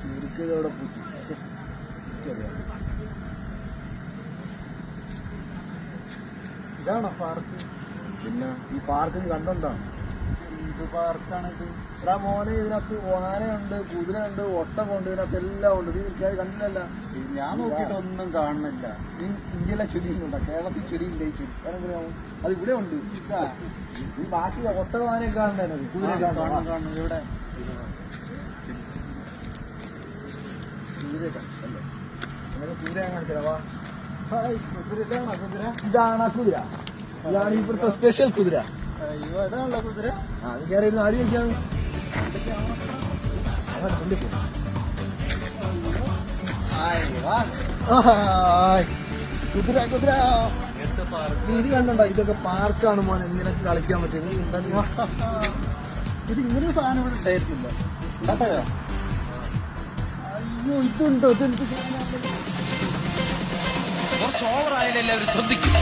ചുരുക്കതോടെ ഇതാണോ പാർക്ക്? പിന്നെ ഈ പാർക്ക് നീ കണ്ടോണ്ടോ? എന്ത് പാർക്കാണിത്? എടാ മോനെ, ഇതിനകത്ത് ആനയുണ്ട്, കുതിരയുണ്ട്, ഒട്ടകമുണ്ട്, ഇതിനകത്ത് എല്ലാം ഉണ്ട്. നീ നിൽക്കാതെ കണ്ടില്ലല്ല? ഞാൻ നോക്കിയിട്ട് ഒന്നും കാണുന്നില്ല. നീ ഇന്ത്യയിലെ ചെടിയുണ്ടോ? കേരളത്തിൽ ചെടിയില്ല. ഈ ചെടി അത് ഇവിടെ ഉണ്ട്. നീ ബാക്കി ഒട്ടകം ആനയൊക്കെ കാണണ്ടത്, കുതിര കാണണം. ഇവിടെ കുതിര കാണിച്ചവാ. ഇതാണ് ആ കുതിര. ഇതാണ് ഇവിടുത്തെ സ്പെഷ്യൽ കുതിര. അയ്യോ, അതാണല്ലോ കുതിര. അത് കയറിയിരുന്ന് ആടി വയ്ക്കാണ്. കുതിര കുതിര ഇത് കണ്ടോ? ഇതൊക്കെ പാർക്കാണ് മോനെ. നിനക്ക് കളിക്കാൻ പറ്റും. നീ ഉണ്ടല്ലോ, ഇത് ഇങ്ങനൊരു സാധനം ഇവിടെ ഉണ്ടായിരുന്നില്ല. കേട്ടോ? അയ്യോ, ഇതുണ്ടോ? ഇതെന്ത് കുറച്ച് ഓവറായാലും എല്ലാവരും ശ്രദ്ധിക്കും.